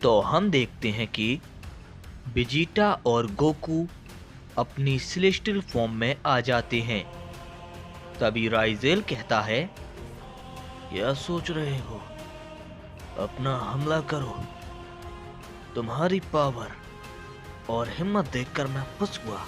तो हम देखते हैं कि वेजिटा और गोकू अपनी सेलेस्टियल फॉर्म में आ जाते हैं। तभी राइजेल कहता है, क्या सोच रहे हो? अपना हमला करो। तुम्हारी पावर और हिम्मत देखकर मैं खुश हुआ।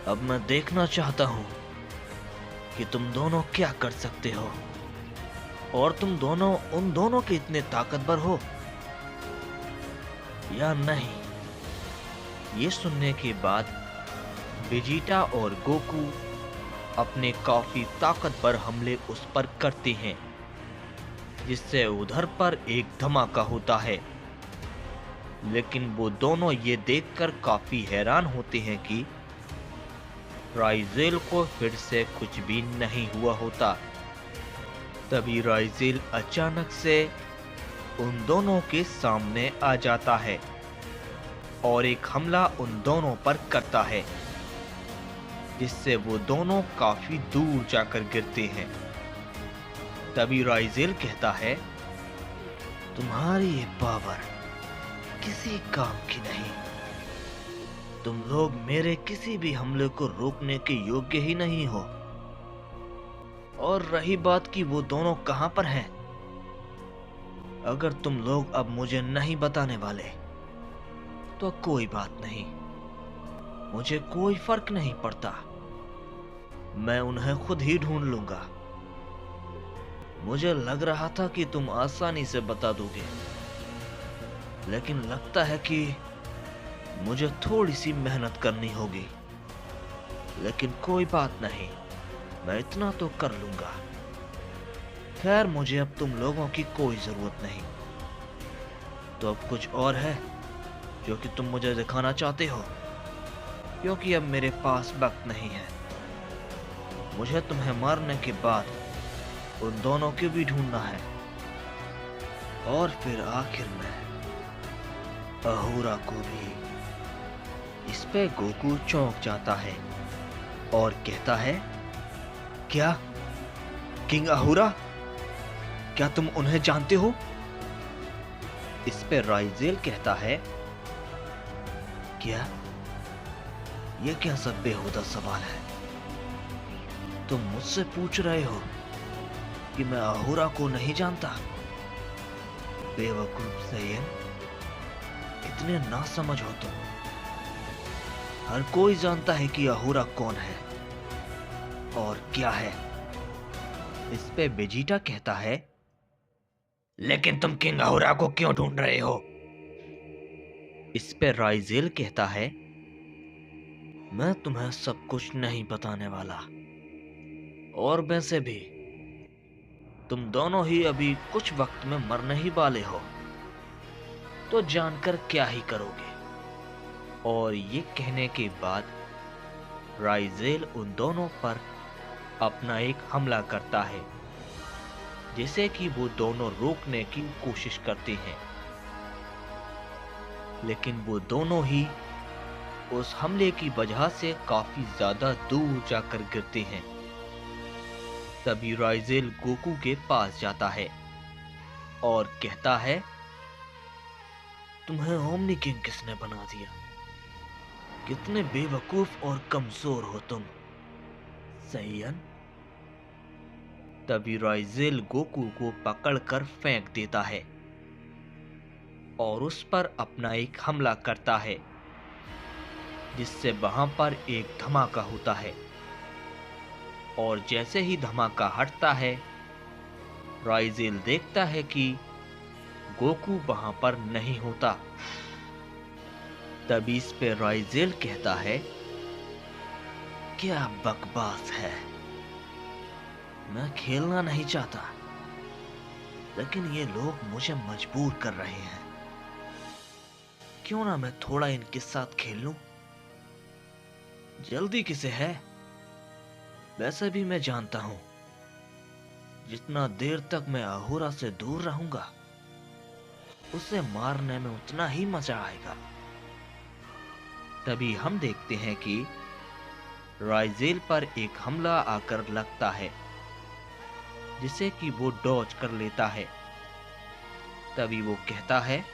अब मैं देखना चाहता हूँ कि तुम दोनों क्या कर सकते हो और तुम दोनों उन दोनों के इतने ताकतवर हो या नहीं। ये सुनने के बाद वेजिटा और गोकू अपने काफी ताकतवर हमले उस पर करते हैं, जिससे उधर पर एक धमाका होता है। लेकिन वो दोनों ये देखकर काफी हैरान होते हैं कि राइजेल को फिर से कुछ भी नहीं हुआ होता। तभी राइजेल अचानक से उन दोनों के सामने आ जाता है और एक हमला उन दोनों पर करता है, जिससे वो दोनों काफी दूर जाकर गिरते हैं। तभी राइजेल कहता है, तुम्हारी ये पावर किसी काम की नहीं। तुम लोग मेरे किसी भी हमले को रोकने के योग्य ही नहीं हो। और रही बात कि वो दोनों कहां पर हैं, अगर तुम लोग अब मुझे नहीं बताने वाले तो कोई बात नहीं, मुझे कोई फर्क नहीं पड़ता। मैं उन्हें खुद ही ढूंढ लूंगा। मुझे लग रहा था कि तुम आसानी से बता दोगे, लेकिन लगता है कि मुझे थोड़ी सी मेहनत करनी होगी। लेकिन कोई बात नहीं, मैं इतना तो कर लूंगा। खैर, मुझे अब तुम लोगों की कोई जरूरत नहीं। तो अब कुछ और है जो कि तुम मुझे दिखाना चाहते हो? क्योंकि अब मेरे पास वक्त नहीं है। मुझे तुम्हें मारने के बाद उन दोनों को भी ढूंढना है, और फिर आखिर में अहूरा को भी। इस पे गोकू चौंक जाता है और कहता है, क्या किंग अहूरा? क्या तुम उन्हें जानते हो? इस पे राइजेल कहता है, क्या? यह क्या सब बेहुदा सवाल है? तुम मुझसे पूछ रहे हो कि मैं अहूरा को नहीं जानता? बेवकूफ सैयन, इतने नासमझ हो तुम। हर कोई जानता है कि अहूरा कौन है और क्या है। इस पे वेजिटा कहता है, लेकिन तुम किंग अहूरा को क्यों ढूंढ रहे हो? इस पे राइजेल कहता है, मैं तुम्हें सब कुछ नहीं बताने वाला, और वैसे भी तुम दोनों ही अभी कुछ वक्त में मरने ही वाले हो, तो जानकर क्या ही करोगे। और ये कहने के बाद राइजेल उन दोनों पर अपना एक हमला करता है, जिसे कि वो दोनों रोकने की कोशिश करते हैं। लेकिन वो दोनों ही उस हमले की वजह से काफी ज्यादा दूर जाकर गिरते हैं। तभी राइजेल गोकू के पास जाता है और कहता है, तुम्हें ओमनी किंग किसने बना दिया? कितने बेवकूफ और कमजोर हो तुम, सैयन। तभी राइजेल गोकू को पकड़कर फेंक देता है और उस पर अपना एक हमला करता है, जिससे वहां पर एक धमाका होता है। और जैसे ही धमाका हटता है, राइजेल देखता है कि गोकू वहां पर नहीं होता। तभी इस पे राइजेल कहता है, क्या बकवास है। मैं खेलना नहीं चाहता, लेकिन ये लोग मुझे मजबूर कर रहे हैं। क्यों ना मैं थोड़ा इनके साथ खेल लूं? जल्दी किसे है? वैसे भी मैं जानता हूं, जितना देर तक मैं अहूरा से दूर रहूंगा, उसे मारने में उतना ही मजा आएगा। तभी हम देखते हैं कि राइजेल पर एक हमला आकर लगता है, जिसे कि वो डॉज कर लेता है। तभी वो कहता है,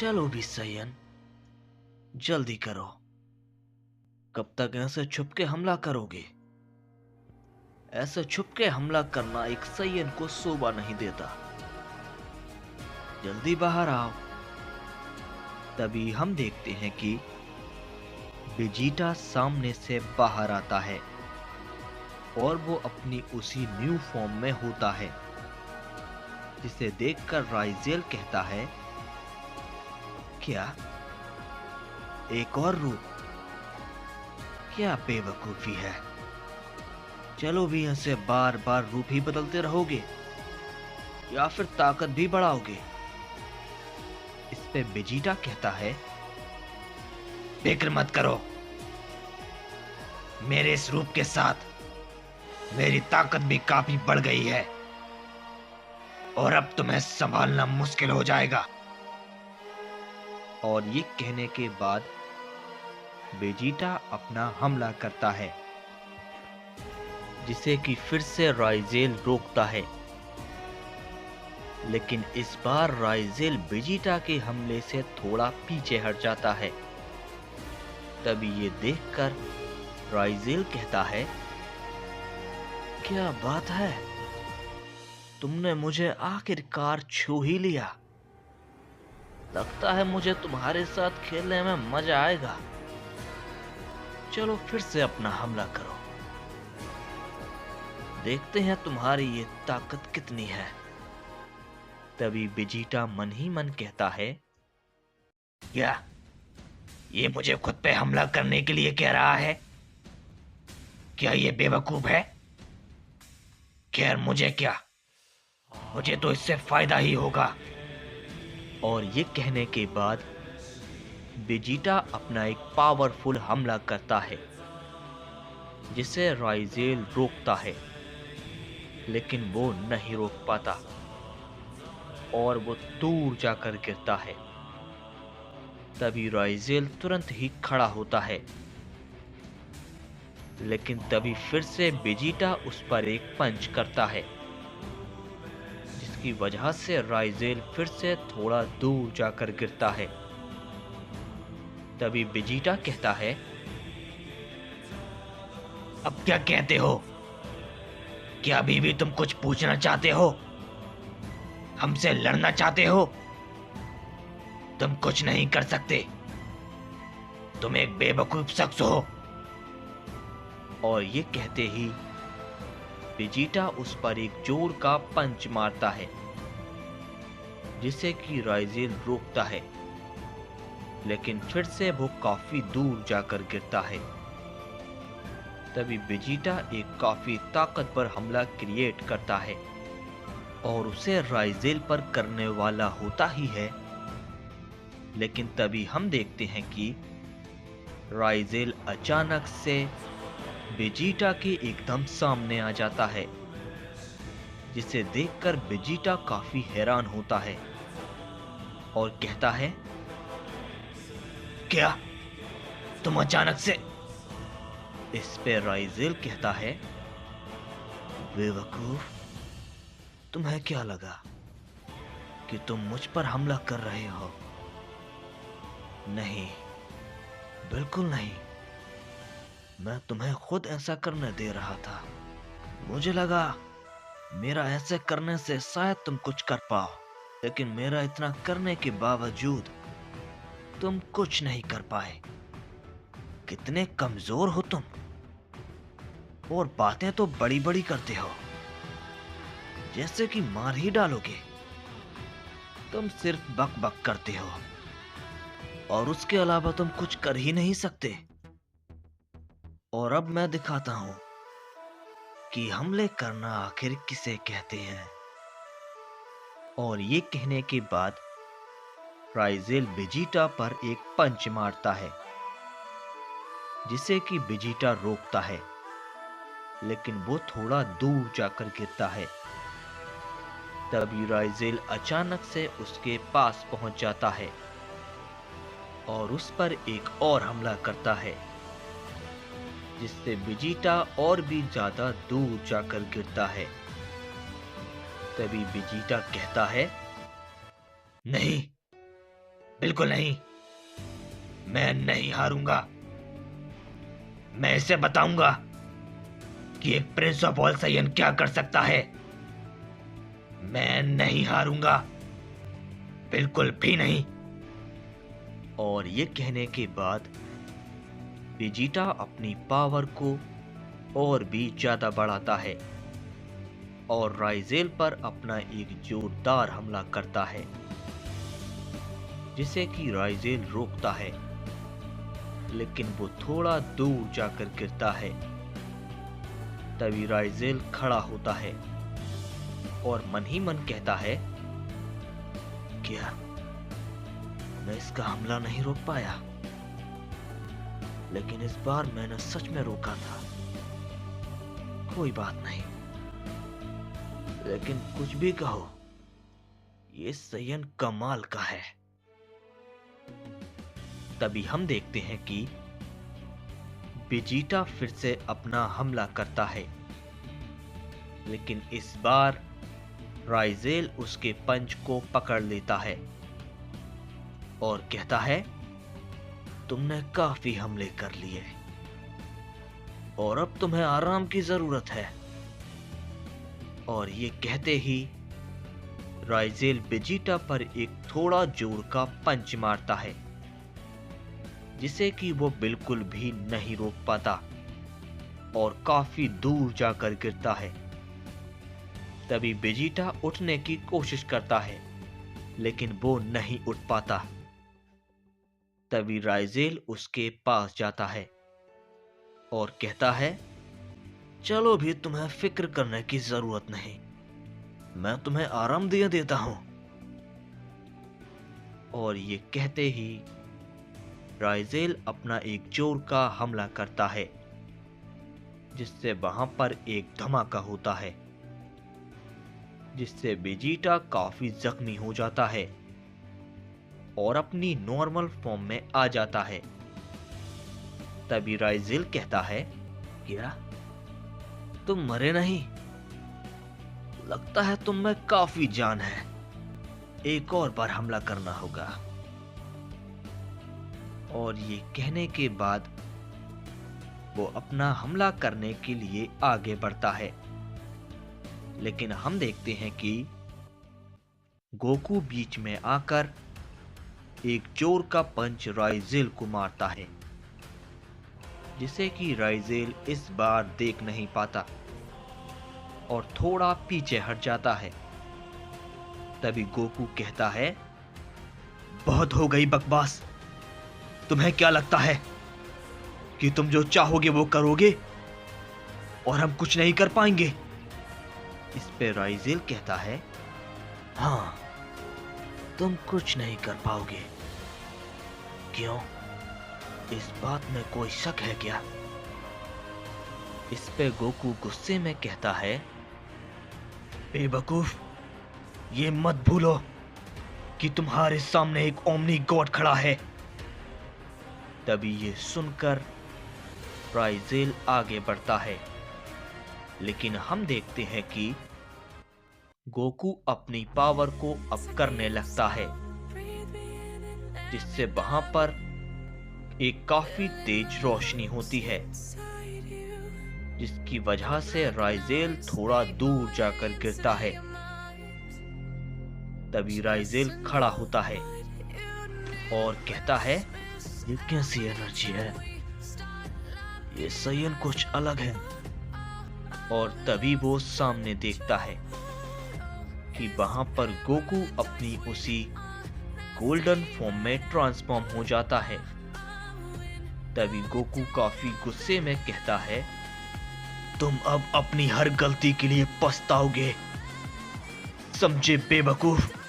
चलो भी सयन, जल्दी करो। कब तक ऐसे छुपके हमला करोगे? ऐसे छुपके हमला करना एक सयन को शोभा नहीं देता। जल्दी बाहर आओ। तभी हम देखते हैं कि वेजिटा सामने से बाहर आता है और वो अपनी उसी न्यू फॉर्म में होता है, जिसे देखकर राइजेल कहता है, क्या एक और रूप? क्या बेवकूफी है। चलो भी ऐसे बार बार रूप ही बदलते रहोगे या फिर ताकत भी बढ़ाओगे? इस पे वेजिटा कहता है, फिक्र मत करो, मेरे इस रूप के साथ मेरी ताकत भी काफी बढ़ गई है और अब तुम्हें संभालना मुश्किल हो जाएगा। और ये कहने के बाद वेजिटा अपना हमला करता है, जिसे कि फिर से राइजेल रोकता है। लेकिन इस बार राइजेल वेजिटा के हमले से थोड़ा पीछे हट जाता है। तभी ये देखकर राइजेल कहता है, क्या बात है, तुमने मुझे आखिरकार छू ही लिया। लगता है मुझे तुम्हारे साथ खेलने में मजा आएगा। चलो फिर से अपना हमला करो, देखते हैं तुम्हारी ये ताकत कितनी है। तभी वेजिटा मन ही मन कहता है, क्या ये मुझे खुद पे हमला करने के लिए कह रहा है? क्या ये बेवकूफ है? खैर मुझे क्या, मुझे तो इससे फायदा ही होगा। और ये कहने के बाद वेजिटा अपना एक पावरफुल हमला करता है, जिसे राइजेल रोकता है, लेकिन वो नहीं रोक पाता और वो दूर जाकर गिरता है। तभी राइजेल तुरंत ही खड़ा होता है, लेकिन तभी फिर से वेजिटा उस पर एक पंच करता है, जिसकी वजह से राइजेल फिर से थोड़ा दूर जाकर गिरता है। तभी वेजिटा कहता है, अब क्या कहते हो? क्या अभी भी तुम कुछ पूछना चाहते हो? हमसे लड़ना चाहते हो? तुम कुछ नहीं कर सकते, तुम एक बेवकूफ शख्स हो। और ये कहते ही वेजिटा उस पर एक जोर का पंच मारता है, जिसे कि राइजेल रोकता है, लेकिन फिर से वो काफी दूर जाकर गिरता है। तभी वेजिटा एक काफी ताकतवर हमला क्रिएट करता है और उसे राइजेल पर करने वाला होता ही है। लेकिन तभी हम देखते हैं कि राइजेल अचानक से वेजिटा के एकदम सामने आ जाता है, जिसे देखकर वेजिटा काफी हैरान होता है और कहता है, क्या तुम अचानक से? इस पे राइजेल कहता है, बेवकूफ, तुम्हें क्या लगा कि तुम मुझ पर हमला कर रहे हो? नहीं, बिल्कुल नहीं, मैं तुम्हें खुद ऐसा करने दे रहा था। मुझे लगा मेरा ऐसे करने से शायद तुम कुछ कर पाओ, लेकिन मेरा इतना करने के बावजूद तुम कुछ नहीं कर पाए। कितने कमजोर हो तुम, और बातें तो बड़ी बड़ी करते हो, जैसे कि मार ही डालोगे। तुम सिर्फ बक बक करते हो और उसके अलावा तुम कुछ कर ही नहीं सकते। और अब मैं दिखाता हूं कि हमले करना आखिर किसे कहते हैं। और ये कहने के बाद राइजेल वेजिटा पर एक पंच मारता है, जिसे कि वेजिटा रोकता है, लेकिन वो थोड़ा दूर जाकर गिरता है। तभी राइजेल अचानक से उसके पास पहुंच जाता है और उस पर एक और हमला करता है, जिससे वेजिटा और भी ज्यादा दूर जाकर गिरता है। तभी वेजिटा कहता है, नहीं, बिल्कुल नहीं, मैं नहीं हारूंगा। मैं इसे बताऊंगा कि एक प्रिंस ऑफ ऑल साइयन क्या कर सकता है। मैं नहीं हारूंगा, बिल्कुल भी नहीं। और ये कहने के बाद वेजिटा अपनी पावर को और भी ज्यादा बढ़ाता है और राइजेल पर अपना एक जोरदार हमला करता है, जिसे कि राइजेल रोकता है, लेकिन वो थोड़ा दूर जाकर गिरता है। तभी राइजेल खड़ा होता है और मन ही मन कहता है, क्या मैं इसका हमला नहीं रोक पाया? लेकिन इस बार मैंने सच में रोका था। कोई बात नहीं, लेकिन कुछ भी कहो, ये साइयन कमाल का है। तभी हम देखते हैं कि वेजिटा फिर से अपना हमला करता है, लेकिन इस बार राइजेल उसके पंच को पकड़ लेता है और कहता है, तुमने काफी हमले कर लिए और अब तुम्हें आराम की जरूरत है। और ये कहते ही राइजेल वेजिटा पर एक थोड़ा जोर का पंच मारता है, जिसे कि वो बिल्कुल भी नहीं रोक पाता और काफी दूर जाकर गिरता है। तभी वेजिटा उठने की कोशिश करता है, लेकिन वो नहीं उठ पाता। तभी राइजेल उसके पास जाता है और कहता है, चलो भी तुम्हें फिक्र करने की जरूरत नहीं, मैं तुम्हें आराम दे देता हूं। और ये कहते ही राइजेल अपना एक जोर का हमला करता है, जिससे वहां पर एक धमाका होता है, जिससे वेजिटा काफी जख्मी हो जाता है और अपनी नॉर्मल फॉर्म में आ जाता है। तभी राइजेल कहता है, क्या तुम मरे नहीं? लगता है तुम में काफी जान है, एक और बार हमला करना होगा। और ये कहने के बाद वो अपना हमला करने के लिए आगे बढ़ता है, लेकिन हम देखते हैं कि गोकू बीच में आकर एक जोर का पंच राइजेल को मारता है, जिसे कि राइजेल इस बार देख नहीं पाता और थोड़ा पीछे हट जाता है। तभी गोकू कहता है, बहुत हो गई बकवास। तुम्हें क्या लगता है कि तुम जो चाहोगे वो करोगे और हम कुछ नहीं कर पाएंगे? इस पे राइजेल कहता है, हाँ, तुम कुछ नहीं कर पाओगे। क्यों? इस बात में कोई शक है क्या? इस पे गोकू गुस्से में कहता है, बेवकूफ, ये मत भूलो कि तुम्हारे सामने एक ओमनी गॉड खड़ा है। तभी ये सुनकर राइजेल आगे बढ़ता है, लेकिन हम देखते हैं कि गोकू अपनी पावर को अप करने लगता है, जिससे वहां पर एक काफी तेज रोशनी होती है, जिसकी वजह से राइजेल थोड़ा दूर जाकर गिरता है। तभी राइजेल खड़ा होता है और कहता है, ये कैसी एनर्जी है? ये साइयन कुछ अलग है। और तभी वो सामने देखता है कि वहां पर गोकू अपनी उसी गोल्डन फॉर्म में ट्रांसफॉर्म हो जाता है। तभी गोकू काफी गुस्से में कहता है, तुम अब अपनी हर गलती के लिए पछताओगे, समझे बेवकूफ।